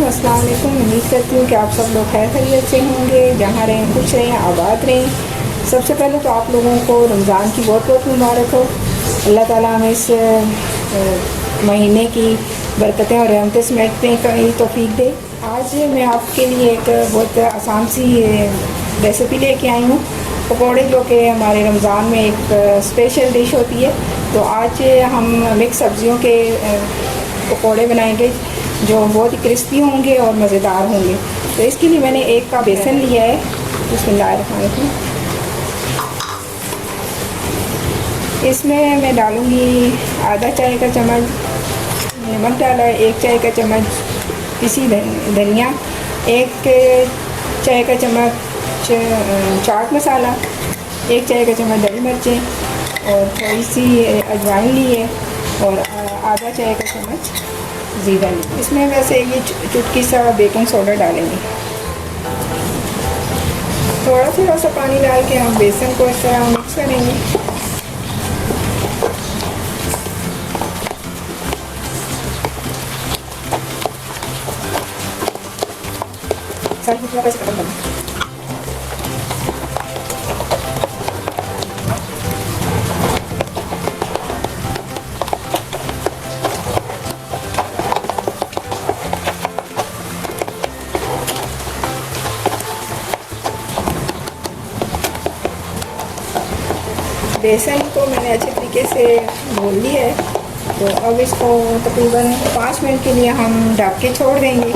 अस्सलाम वालेकुम। उम्मीद करती हूँ कि आप सब लोग खैर खैरियत से होंगे, जहाँ रहें खुश रहें, आबाद रहें। सबसे पहले तो आप लोगों को रमज़ान की बहुत बहुत मुबारक हो। अल्लाह ताला हमें इस महीने की बरकतें और रहमतें समेटने की तौफीक दे। आज मैं आपके लिए एक बहुत आसान सी रेसिपी लेके आई हूँ, पकौड़े, जो कि हमारे रमज़ान में एक स्पेशल डिश होती है। तो आज हम मिक्स सब्ज़ियों के पकौड़े बनाएंगे जो बहुत ही क्रिस्पी होंगे और मज़ेदार होंगे। तो इसके लिए मैंने एक कप बेसन लिया है। बिस्मिल्लाहिर्रहमानिर्रहीम। इसमें मैं डालूँगी आधा चाय का चम्मच नमक डाला है, 1 चाय का चम्मच पिसी धनिया, 1 चाय का चम्मच चाट मसाला, 1 चाय का चम्मच दरी मिर्चें और थोड़ी सी अजवाइन ली है और आधा चाय का चम्मच ज़ीरा ली। इसमें वैसे ये चुटकी सा बेकिंग सोडा डालेंगे। थोड़ा सा पानी डाल के हम बेसन को इस तरह मिक्स करेंगे। बेसन को मैंने अच्छे तरीके से घोल लिया है। तो अब इसको तकरीबन 5 मिनट के लिए हम ढक के छोड़ देंगे।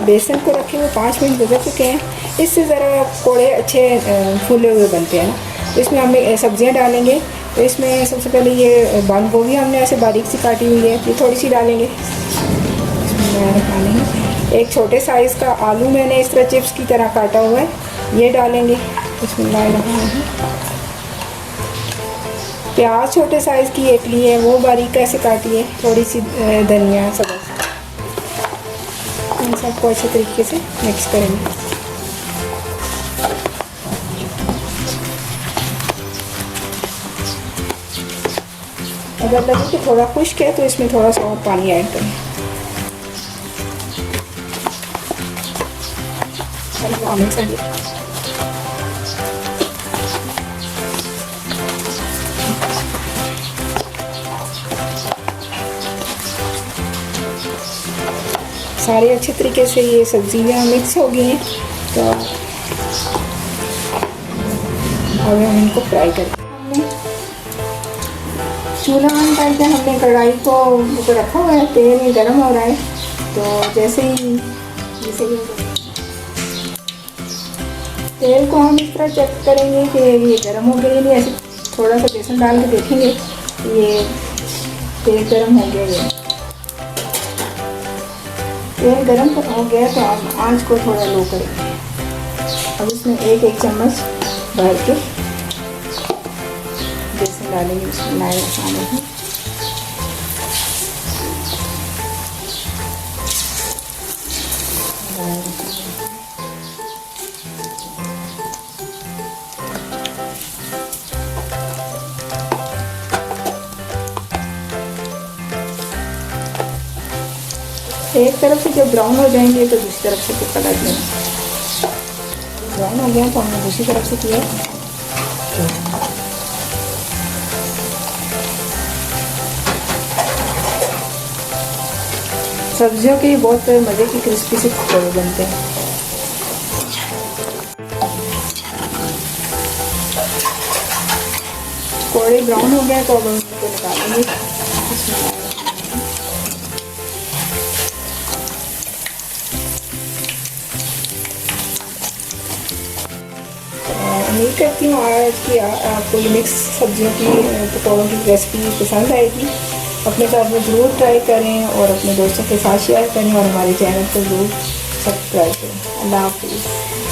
बेसन को रखे हुए 5 मिनट गुजर चुके हैं। इससे ज़रा पकौड़े अच्छे फूले हुए बनते हैं ना। तो इसमें हम सब्जियां डालेंगे। तो इसमें सबसे पहले ये बंद गोभी हमने ऐसे बारीक सी काटी हुई है, ये थोड़ी सी डालेंगे। एक छोटे साइज़ का आलू मैंने इस तरह चिप्स की तरह काटा हुआ है, ये डालेंगे। बिस्मिल्लाहिर्रहमानिर्रहीम। प्याज छोटे साइज़ की एक ली है, वो बारीक कैसे काटी है। थोड़ी सी धनिया, सब्ज़, इन सबको अच्छे तरीके से मिक्स करेंगे। अगर लगे कि थोड़ा खुश्क है तो इसमें थोड़ा सा और पानी ऐड करें। सारे अच्छे तरीके से ये सब्जियां मिक्स हो गई हैं। तो अब हम इनको फ्राई करें। हमने चूल्हा ऑन करके हमने कढ़ाई को ऊपर रखा हुआ है, तेल गर्म हो रहा है। तो जैसे ही तेल को हम इस तरह चेक करेंगे कि ये गर्म हो गया नहीं। ऐसे थोड़ा सा बेसन डाल के देखेंगे ये तेल गर्म हो गया। तेल गर्म हो गया तो हम आंच को थोड़ा लो करेंगे। अब इसमें एक चम्मच भर के बेसन डालेंगे। बिस्मिल्लाहिर्रहमानिर्रहीम। एक तरफ से जब ब्राउन हो जाएंगे तो दूसरी तरफ से पलट देंगे। ब्राउन हो गया तो हमने दूसरी तरफ से किया। सब्जियों के बहुत मज़े की क्रिस्पी से पकौड़े बनते हैं। पकौड़े ब्राउन हो गए तो अब हम इनको निकालेंगे। उम्मीद करती हूँ आज की आपको ये मिक्स सब्जियों की पकौड़ों की रेसिपी पसंद आएगी। अपने घर में ज़रूर ट्राई करें और अपने दोस्तों के साथ शेयर करें और हमारे चैनल को ज़रूर सब्सक्राइब करें। अल्लाह हाफ़िज़।